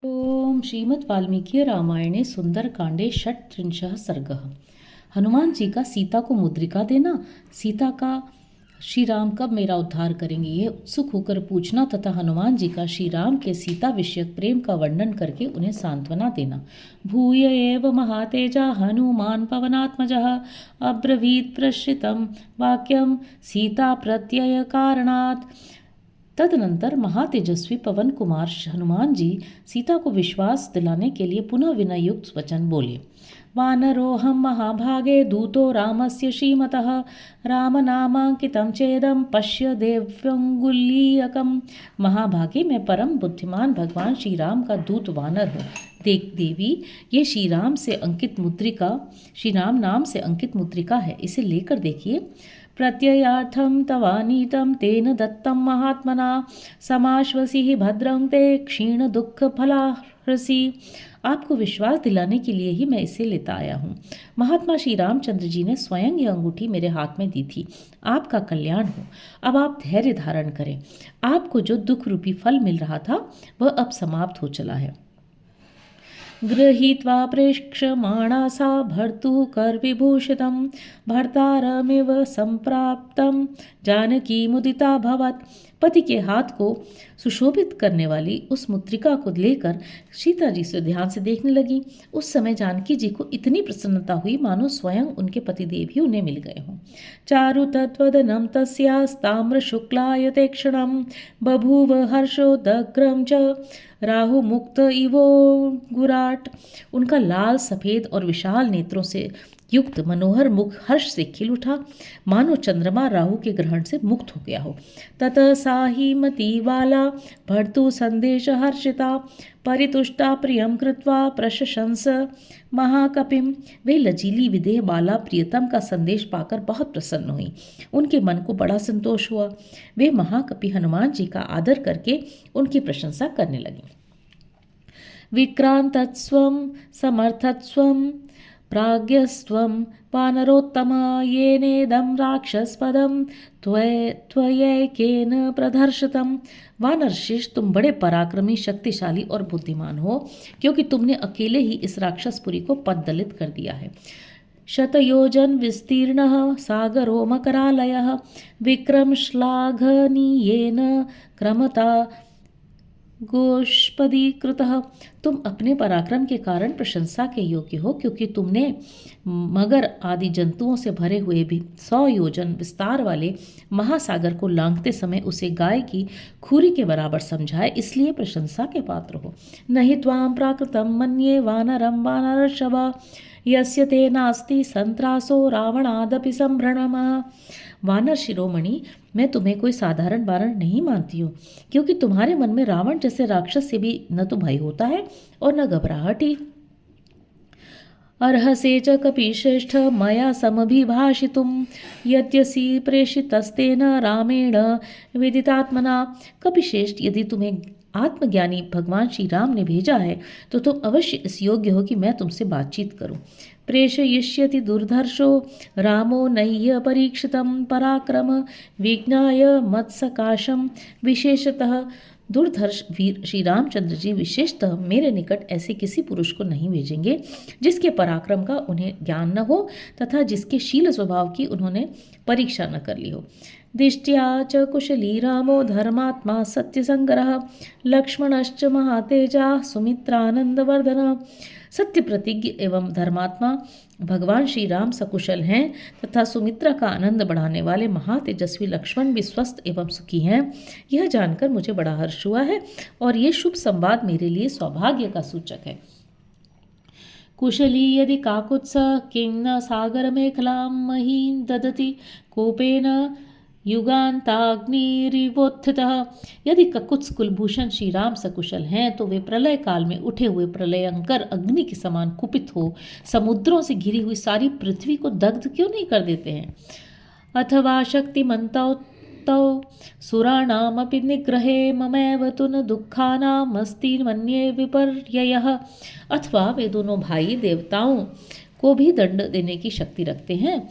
ओम श्रीमद् वाल्मीकि रामायणे सुंदरकांडे षट्त्रिंशः सर्गः। हनुमान जी का सीता को मुद्रिका देना। सीता का श्री राम कब मेरा उद्धार करेंगे, यह उत्सुक होकर पूछना तथा हनुमान जी का श्री राम के सीता विषयक प्रेम का वर्णन करके उन्हें सांत्वना देना। भूय एव महातेजा हनुमान पवनात्मजः अब्रवीत् प्रश्रितं वाक्यं सीता प्रत्यय कारणात्। तदनंतर महातेजस्वी पवन कुमार हनुमान जी सीता को विश्वास दिलाने के लिए पुनः विनय युक्त वचन बोले। वानरोहम महाभागे दूतो रामस्य श्रीमतः रामनामांकितं चेदं पश्य देव्यंगुलीयकम्। महाभागे मैं परम बुद्धिमान भगवान श्री राम का दूत वानर हूँ। देख देवी, ये श्री राम नाम से अंकित मुद्रिका है, इसे लेकर देखिए। प्रत्ययार्थं तवानीतं तेन दत्तं महात्मना समाश्वसिः भद्रं ते क्षीण दुख फलाहृसि। आपको विश्वास दिलाने के लिए ही मैं इसे लेता आया हूँ। महात्मा श्री रामचंद्र जी ने स्वयं यह अंगूठी मेरे हाथ में दी थी। आपका कल्याण हो। अब आप धैर्य धारण करें। आपको जो दुख रूपी फल मिल रहा था वह अब समाप्त हो चला है। गृहीत्वा प्रेक्षमाणा सा भर्तुः करविभूषितं भर्तारमिव संप्राप्तं जानकी मुदिता भवत्। पति के हाथ को सुशोभित करने वाली उस मुद्रिका को लेकर सीता जी से ध्यान से देखने लगी। उस समय जानकी जी को इतनी प्रसन्नता हुई मानो स्वयं उनके पतिदेव ही उन्हें मिल गए हों। चारु तद्वदनं तस्यास्ताम्र शुक्लायते क्षणं बभूव हर्षोदग्रं च राहु मुक्त इवो गुराट। उनका लाल सफेद और विशाल नेत्रों से युक्त मनोहर मुख हर्ष से खिल उठा, मानो चंद्रमा राहु के ग्रहण से मुक्त हो गया हो। ततः साही मती वाला भर्तु संदेश हर्षिता परितुष्टा प्रियम कृत्वा प्रशंस महाकपिम। वे लजीली विदेह बाला प्रियतम का संदेश पाकर बहुत प्रसन्न हुई। उनके मन को बड़ा संतोष हुआ। वे महाकपि हनुमान जी का आदर करके उनकी प्रशंसा करने लगी। विक्रांतस्वं समर्थस्वं प्राज्ञस्त्वं वानरोत्तम येनेदं राक्षसपदं त्वयैकेन प्रदर्शितम्। वानरश्रेष्ठ, तुम बड़े पराक्रमी, शक्तिशाली और बुद्धिमान हो, क्योंकि तुमने अकेले ही इस राक्षसपुरी को पददलित कर दिया है। शतयोजन विस्तीर्णः सागरो मकरालयः विक्रम श्लाघनीयेन क्रमता गोष्पदीकृतः। तुम अपने पराक्रम के कारण प्रशंसा के योग्य हो, क्योंकि तुमने मगर आदि जंतुओं से भरे हुए भी 100 योजन विस्तार वाले महासागर को लांघते समय उसे गाय की खुरी के बराबर समझाए, इसलिए प्रशंसा के पात्र हो। नहीं त्वां प्राकृतं मन्ये वानरं वानरर्षभ यस्य ते नास्ति संत्रासो रावणादपि संभ्रमः। वानर शिरोमणि, मैं तुम्हें कोई साधारण वानर नहीं मानती हूँ, क्योंकि तुम्हारे मन में रावण जैसे राक्षस से भी न तो भय होता है और न घबराहट ही। अर्हसे च कपिश्रेष्ठ मया समभिभाषितुं यद्यसि प्रेषितस्तेन रामेण विदितात्मना। कपिश्रेष्ठ, यदि तुम्हें आत्मज्ञानी भगवान श्री राम ने भेजा है तो तुम अवश्य इस योग्य हो कि मैं तुमसे बातचीत करूं। प्रेषयिष्यति दुर्धर्षो रामो नह्य परीक्षितं पराक्रम विज्ञाय मत्सकाशम। विशेषतः दुर्धर्ष वीर श्री रामचंद्र जी विशेषतः मेरे निकट ऐसे किसी पुरुष को नहीं भेजेंगे जिसके पराक्रम का उन्हें ज्ञान न हो तथा जिसके शील स्वभाव की उन्होंने परीक्षा न कर ली हो। दृष्टिया च कुशली रामो धर्मात्मा सत्यसंग्रह लक्ष्मणश्च महातेजा सुमित्रानंदवर्धन। सत्य प्रतिज्ञ एवं धर्मात्मा भगवान श्री राम सकुशल हैं तथा सुमित्रा का आनंद बढ़ाने वाले महातेजस्वी लक्ष्मण भी स्वस्थ एवं सुखी हैं। यह जानकर मुझे बड़ा हर्ष हुआ है और ये शुभ संवाद मेरे लिए सौभाग्य का सूचक है। कुशली यदि काकुत्स किं न सागर मेखलां महीं ददति कोपेन युगान्ताग्निरिवोत्थितः। यदि ककुत्स कुलभूषण श्री राम सकुशल हैं तो वे प्रलय काल में उठे हुए प्रलयंकर अग्नि के समान कुपित हो समुद्रों से घिरी हुई सारी पृथ्वी को दग्ध क्यों नहीं कर देते हैं। अथवा शक्तिमन्तौ तौ सुराणामपि निग्रहे ममैव तु न दुःखानामस्ति मन्ये विपर्ययः। अथवा वे दोनों भाई देवताओं को भी दंड देने की शक्ति रखते हैं।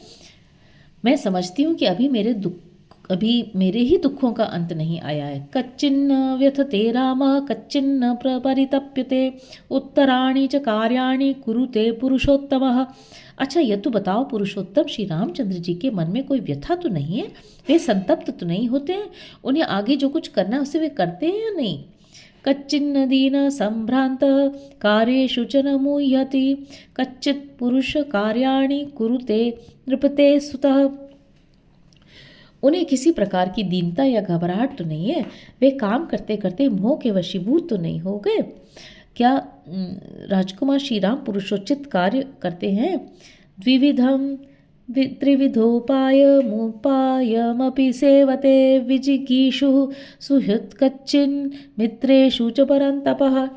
मैं समझती हूँ कि अभी मेरे दुख अभी मेरे ही दुखों का अंत नहीं आया है। कच्चिन्न व्यथते रामः कच्चिन्न प्रपरितप्यते उत्तराणि च कार्याणि कुरुते पुरुषोत्तमः। अच्छा यह तो बताओ पुरुषोत्तम श्री रामचंद्र जी के मन में कोई व्यथा तो नहीं है? वे संतप्त तो नहीं होते हैं? उन्हें आगे जो कुछ करना है उसे वे करते हैं या नहीं? कच्चिन्न दीन संभ्रांत कार्येषु च न मुह्यति कच्चित् पुरुष कार्याणि कुरुते नृपते सुतः। उन्हें किसी प्रकार की दीनता या घबराहट तो नहीं है? वे काम करते करते मोह के वशीभूत तो नहीं हो गए? क्या राजकुमार श्री राम पुरुषोचित कार्य करते हैं? द्विविधम त्रिविधोपायमुपायमपि सेवते विजिगीषु सुहृत् कच्चिन् मित्रेषु च परन्तपः।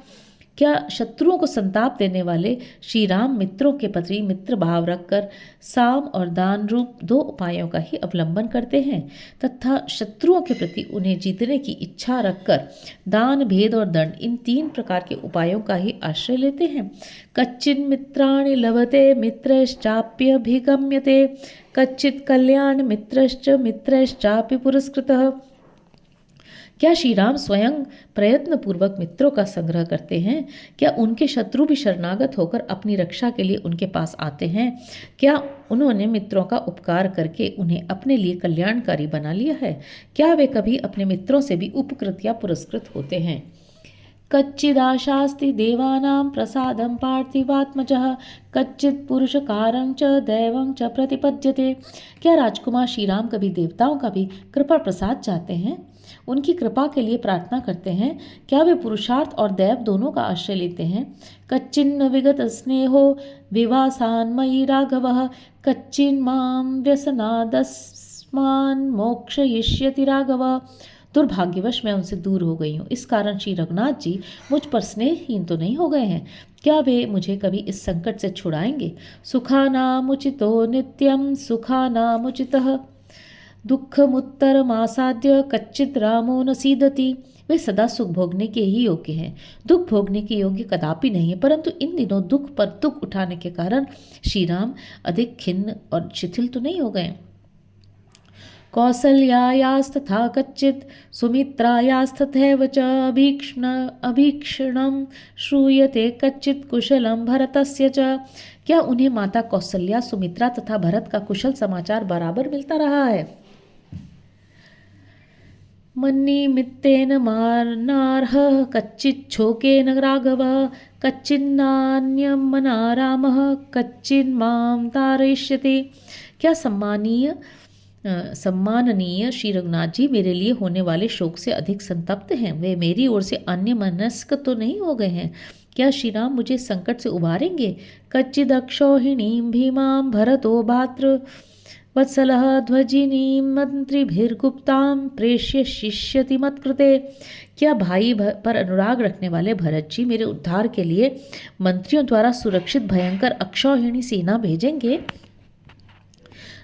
क्या शत्रुओं को संताप देने वाले श्री राम मित्रों के प्रति मित्र भाव रखकर साम और दान रूप दो उपायों का ही अवलंबन करते हैं तथा शत्रुओं के प्रति उन्हें जीतने की इच्छा रखकर दान भेद और दंड इन 3 प्रकार के उपायों का ही आश्रय लेते हैं। कच्चिन् मित्राणि लभते मित्रश्चाप्यभिगम्यते कच्चित् कल्याण मित्रश्च मित्रश्चापि पुरस्कृतः। क्या श्री राम स्वयं प्रयत्न पूर्वक मित्रों का संग्रह करते हैं? क्या उनके शत्रु भी शरणागत होकर अपनी रक्षा के लिए उनके पास आते हैं? क्या उन्होंने मित्रों का उपकार करके उन्हें अपने लिए कल्याणकारी बना लिया है? क्या वे कभी अपने मित्रों से भी उपकृत या पुरस्कृत होते हैं? कच्चिदाशास्ति देवानां प्रसादं पार्थिवात्मजः कच्चित् पुरुषकारं च दैवं च प्रतिपद्यते। क्या राजकुमार श्री राम कभी देवताओं का भी कृपा प्रसाद चाहते हैं, उनकी कृपा के लिए प्रार्थना करते हैं? क्या वे पुरुषार्थ और दैव दोनों का आश्रय लेते हैं? कच्चिन्न विगत स्नेहो विवासान्मयि राघवः कच्चिन् मां व्यसनादस्मान् मोक्षयिष्यति राघवः। दुर्भाग्यवश मैं उनसे दूर हो गई हूँ, इस कारण श्री रघुनाथ जी मुझ पर स्नेहहीन तो नहीं हो गए हैं? क्या वे मुझे कभी इस संकट से छुड़ाएंगे? सुखानामुचितो नित्यं सुखानामुचितः दुःखमुत्तरमासाद्य कच्चित् रामो न सीदति। वे सदा सुख भोगने के ही योग्य हैं, दुख भोगने के योग्य कदापि नहीं है, परंतु इन दिनों दुख पर दुख उठाने के कारण श्री राम अधिक खिन्न और शिथिल तो नहीं हो गए? कौसल्यायास्तथा कच्चित् सुमित्रायास्तथैव च अभीक्षणं श्रूयते कच्चित् कुशलं भरतस्य च। क्या उन्हें माता कौसल्या, सुमित्रा तथा भरत का कुशल समाचार बराबर मिलता रहा है? मन्निमित्तेन मारनार्हः कच्चिच्छोकेन राघवः कच्चिन्नान्यं मना रामः कच्चिन्मां तारयिष्यति। क्या सम्माननीय श्री रघुनाथ जी मेरे लिए होने वाले शोक से अधिक संतप्त हैं? वे मेरी ओर से अन्य मनस्क तो नहीं हो गए हैं? क्या श्री राम मुझे संकट से उबारेंगे? कच्चिदक्षौहिणीं भीमां भरतो भातृ वत्सलः ध्वजिनीं मंत्रिभिर्गुप्तां प्रेष्य शिष्यति मत्कृते। क्या भाई पर अनुराग रखने वाले भरत जी मेरे उद्धार के लिए मंत्रियों द्वारा सुरक्षित भयंकर अक्षौहिणी सेना भेजेंगे?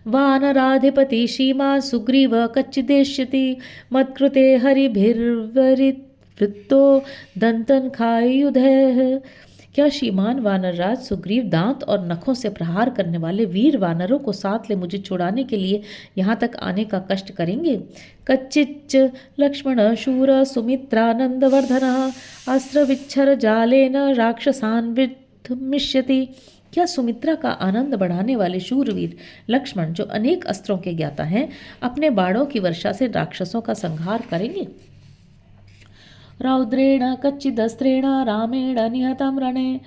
वानराधिपति श्रीमान् सुग्रीव कच्चिदेष्यति मत्कृते हरिभिर्वृत्तो दंतन खायुधैः। क्या श्रीमान वानरराज सुग्रीव दांत और नखों से प्रहार करने वाले वीर वानरों को साथ ले मुझे छुड़ाने के लिए यहाँ तक आने का कष्ट करेंगे? कच्चिच्च लक्ष्मण शूर सुमित्रानंदवर्धनः अस्त्र विच्छर जालेन राक्षसान् विध्मिष्यति। क्या सुमित्रा का आनंद बढ़ाने वाले शूरवीर लक्ष्मण, जो अनेक अस्त्रों के ज्ञाता हैं, अपने बाणों की वर्षा से राक्षसों का संहार करेंगे? रौद्रेण कच्चिदस्त्रेण रामेण निहतं रणे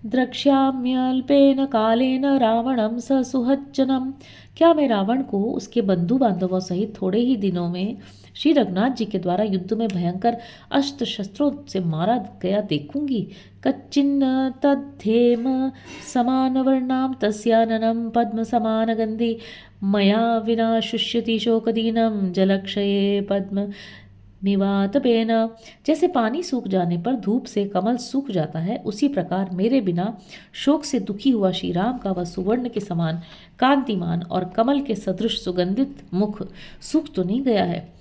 द्रक्ष्याम्यल्पेन कालेन रावणं स सुहज्जनम्। क्या मैं रावण को उसके बंधु बांधवों सहित थोड़े ही दिनों में श्री रघुनाथ जी के द्वारा युद्ध में भयंकर अस्त्र शस्त्रों से मारा गया देखूंगी? कच्चिन्न तद्धेम समानवर्णां तस्याननं पद्म समानगंधि मया विना शुष्यति शोकदीनं जलक्षये पद्म मिवातपेन। जैसे पानी सूख जाने पर धूप से कमल सूख जाता है, उसी प्रकार मेरे बिना शोक से दुखी हुआ श्री राम का वह सुवर्ण के समान कांतिमान और कमल के सदृश सुगंधित मुख सूख तो नहीं गया है?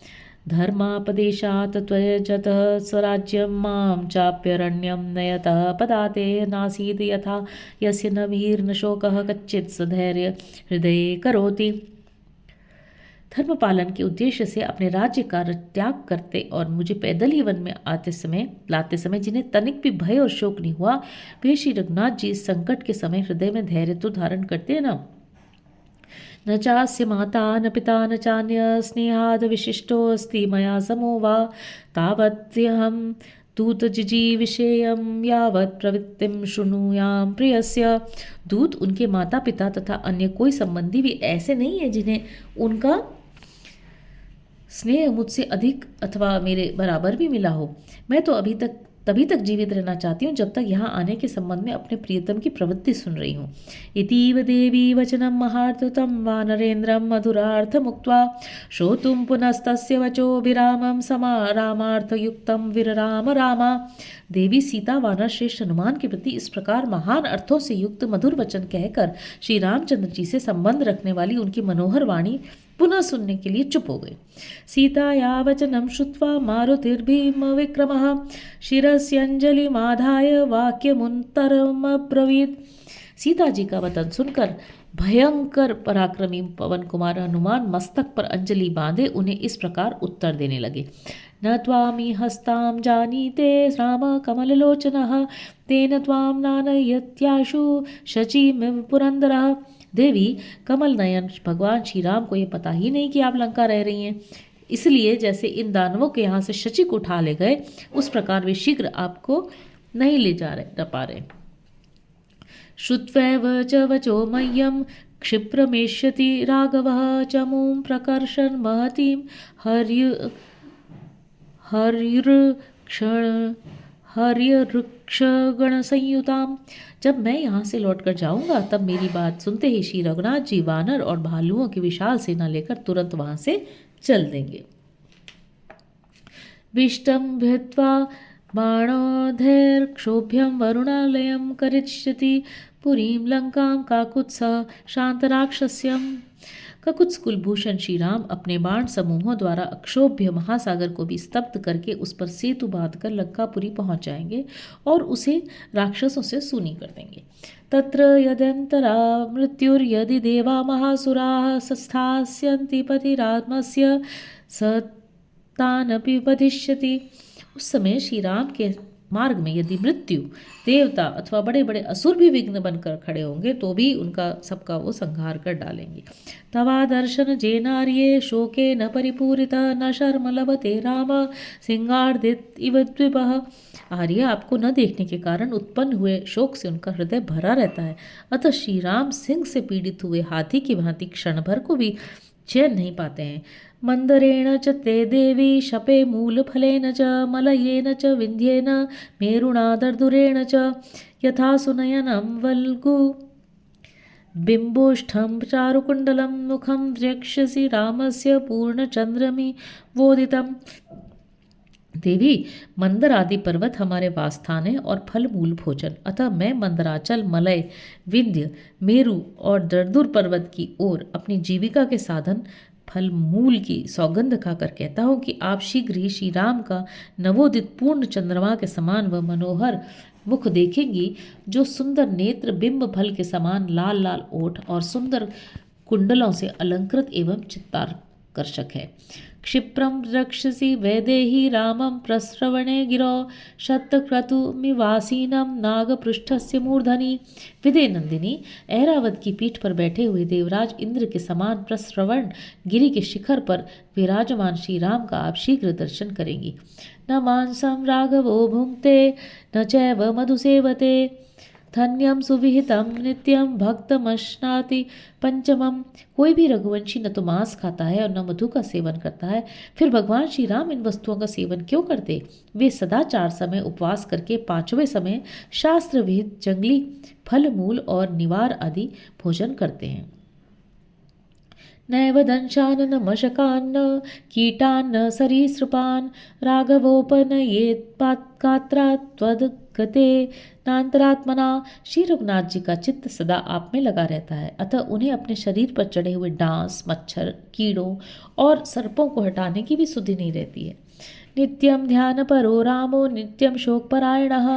धर्मापदेशात् त्वजतः स्वराज्यं मां चाप्यरण्यं नयतः पदाते नासीद यथा यस्य न वीर्न शोकः कच्चित् सधैर्य हृदये करोति। धर्म पालन के उद्देश्य से अपने राज्य का त्याग करते और मुझे पैदल ही वन में लाते समय जिन्हें तनिक भी भय और शोक नहीं हुआ, वे श्री रघुनाथ जी इस संकट के समय हृदय में धैर्य तो धारण करते हैं ना। न चास्य माता न पिता न चान्य स्नेहाद विशिष्टोऽस्ति मया समो वा तावत्यहं दूत जिजीविषेयं यावत् प्रवृत्तिं शृणुयाम प्रियस्य। दूत उनके माता पिता तथा अन्य कोई संबंधी भी ऐसे नहीं है जिन्हें उनका स्नेह मुझसे अधिक अथवा मेरे बराबर भी मिला हो। मैं तो तभी तक जीवित रहना चाहती हूँ जब तक यहाँ आने के संबंध में अपने प्रियतम की प्रवृत्ति सुन रही हूँ। इतीव देवी वचनम महार्तुतम वानरेन्द्रम मधुरार्थमुक्त्वा श्रोतुम पुनस्तस्य वचो विरामम समा रामार्थयुक्तम विरराम रामा। देवी सीता वानर श्रेष्ठ हनुमान के प्रति इस प्रकार महान अर्थों से युक्त मधुर वचन कहकर श्री रामचंद्र जी से संबंध रखने वाली उनकी मनोहर वाणी पुनः सुनने के लिए चुप हो गए। सीताया वचनम श्रुत्वा मारुतिर्भीम विक्रमः शिरस्यंजलिमाधाय वाक्यमुत्तरमब्रवीत्। सीता जी का वचन सुनकर भयंकर पराक्रमी पवन कुमार हनुमान मस्तक पर अंजलि बांधे उन्हें इस प्रकार उत्तर देने लगे। न त्वामि हस्तां जानीते राम कमललोचनः तेन त्वां नानयत्याशु शचीमिव पुरंदरः। देवी, कमल नयन भगवान श्री राम को ये पता ही नहीं कि आप लंका रह रही हैं, इसलिए जैसे इन दानवों के यहाँ से शची को उठा ले गए उस प्रकार वे शीघ्र आपको नहीं ले जा पा रहे। श्रुत्वैव च वचो मह्यं क्षिप्रमेष्यति राघवः चमूं प्रकर्षन् महतीं हर्यवृक्षगण संयुताम। जब मैं यहाँ से लौटकर जाऊंगा तब मेरी बात सुनते ही श्री रघुनाथ जी वानर और भालुओं की विशाल सेना लेकर तुरंत वहां से चल देंगे। विष्टम भित्वा बाणोधैर्क्षोभ्यं वरुणालयं करिष्यति पुरीं लंकां काकुत्सः शांतराक्षस्यम्। ककुत्स कुलभूषण श्री राम अपने बाण समूहों द्वारा अक्षोभ्य महासागर को भी स्तब्ध करके उस पर सेतु बांधकर लंकापुरी पहुंच जाएंगे और उसे राक्षसों से सूनी कर देंगे। तत्र यदंतरा मृत्युर्यदि देवा महासुराः स्थास्यन्ति पतिरात्मस्य सतानपि वधिष्यति। उस समय श्री राम के मार्ग में यदि मृत्यु, देवता अथवा बड़े बड़े असुर भी विघ्न बनकर खड़े होंगे तो भी उनका सबका वो संहार कर डालेंगे। तवा दर्शन जेनार्ये शोके न परिपूरिता न शर्म लभते राम सिंगार्दित इव द्विपः। आर्य, आपको न देखने के कारण उत्पन्न हुए शोक से उनका हृदय भरा रहता है, अतः श्री राम सिंह से पीड़ित हुए हाथी की भांति क्षण भर को भी चैन नहीं पाते हैं। मंदरेण च ते देवी शपे मूलफलेन च मलयेन च विन्ध्येन मेरुणा दर्दुरेण च यथा सुनयनं वल्गु बिम्बोष्ठं चारुकुण्डलं मुखं द्रक्ष्यसि रामस्य पूर्णचन्द्रमि वोदितम्। देवी, मंदर आदि पर्वत हमारे वासस्थान है और फल मूल भोजन, अतः मैं मंदराचल, मलय, विंध्य, मेरु और दर्दुर पर्वत की ओर अपनी जीविका के साधन फल मूल की सौगंध खाकर कहता हूँ कि आप शीघ्र ही श्री राम का नवोदित पूर्ण चंद्रमा के समान व मनोहर मुख देखेंगी, जो सुंदर नेत्र, बिंब फल के समान लाल लाल ओठ और सुंदर कुंडलों से अलंकृत एवं चित्ताकर्षक है। क्षिप्रं रक्षसि वैदेही रामं प्रस्रवणे गिरो शतक्रतुमिवासीनं नागपृष्ठस्य मूर्धनि। विदे नंदिनी, ऐरावत की पीठ पर बैठे हुए देवराज इंद्र के समान प्रस्रवण गिरि के शिखर पर विराजमान श्री राम का आप शीघ्र दर्शन करेंगी। न मांसं राघवो भुंक्ते न चैव मधुसेवते धन्यम सुविहितम नित्यम भक्तमश्नाति पंचमम। कोई भी रघुवंशी न तो मांस खाता है और न मधु का सेवन करता है, फिर भगवान श्री राम इन वस्तुओं का सेवन क्यों करते? वे सदा 4 समय उपवास करके 5वें समय शास्त्र विहित जंगली फल मूल और निवार आदि भोजन करते हैं। नैव दंशान न मशकान्न कीटान्न सरीसृपान् राघवोपनयेत् त्वद्गते नान्तरात्मना। श्री रघुनाथ जी का चित्त सदा आप में लगा रहता है, अतः उन्हें अपने शरीर पर चढ़े हुए डांस, मच्छर, कीड़ों और सर्पों को हटाने की भी सुधि नहीं रहती है। नित्यं ध्यानपरो रामो नित्यं शोकपरायणः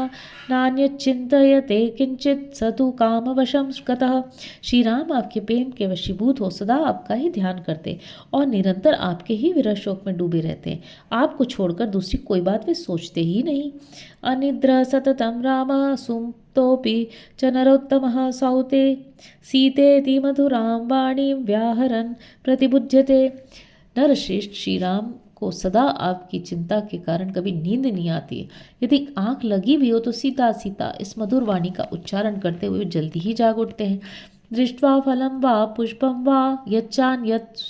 नान्यच्चिन्तयते किंचित स तु कामवशं गतः। श्री राम आपके प्रेम के वशीभूत हो सदा आपका ही ध्यान करते और निरंतर आपके ही विरह शोक में डूबे रहते हैं। आपको छोड़कर दूसरी कोई बात वे सोचते ही नहीं। अनिद्र सततं राम सुप्तोऽपि च नरोत्तमः सौते सीतेति मधुरां वाणीं व्याहरन् प्रतिबुध्यते। नरश्रेष्ठ श्री राम को सदा आपकी चिंता के कारण कभी नींद नहीं आती है। यदि आंख लगी भी हो तो सीता सीता इस मधुर वाणी का उच्चारण करते हुए जल्दी ही जाग उठते हैं। दृष्ट्वा फलं वा पुष्पं वा यच्चान्यत्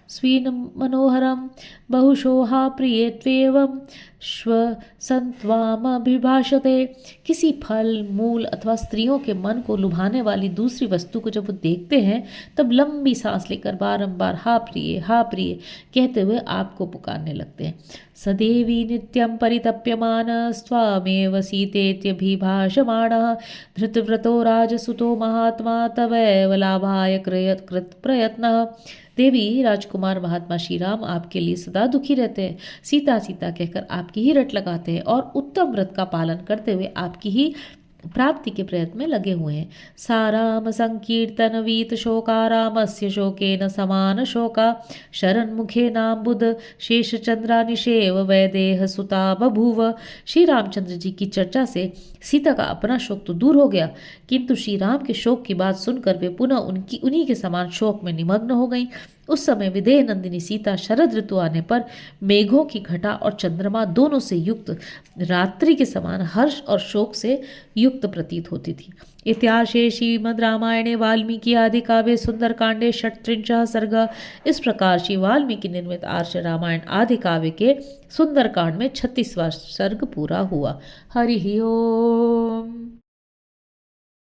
स्वीन मनोहरम बहुशोहा प्रिय त्वेवं श्वसन्त्वामभिभाषते। किसी फल मूल अथवा स्त्रियों के मन को लुभाने वाली दूसरी वस्तु को जब वो देखते हैं तब लंबी सांस लेकर बारंबार हा प्रिय कहते हुए आपको पुकारने लगते हैं। सदेवी नित्यं परितप्यमान स्वामेव सीतेत्यभिभाषमाणः धृतव्रतो राजसुतो महात्मा तवैव लाभाय कृत प्रयत्नः। देवी राजकुमार महात्मा श्री राम आपके लिए सदा दुखी रहते हैं, सीता सीता कहकर आपकी ही रट लगाते हैं और उत्तम व्रत का पालन करते हुए आपकी ही प्राप्ति के प्रयत्न में लगे हुए हैं। साराम संकीर्तन वीत शोकारामस्य शोकेन समान शोका शरणमुखे नाम्बुद शेषचंद्रा निषेव वैदेह सुता बभूव। श्री रामचंद्र जी की चर्चा से सीता का अपना शोक तो दूर हो गया, किंतु श्री राम के शोक की बात सुनकर वे पुनः उन्हीं के समान शोक में निमग्न हो गईं। उस समय विदेह नंदिनी सीता शरद ऋतु आने पर मेघों की घटा और चंद्रमा दोनों से युक्त रात्रि के समान हर्ष और शोक से युक्त प्रतीत होती थी। इतिहासे श्रीमद् रामायणे वाल्मीकि आदि काव्ये सुंदरकांडे षट्त्रिंशः सर्ग। इस प्रकार श्री वाल्मीकि निर्मित आर्ष रामायण आदि काव्य के सुंदरकांड में 36वां सर्ग पूरा हुआ। हरि ओम।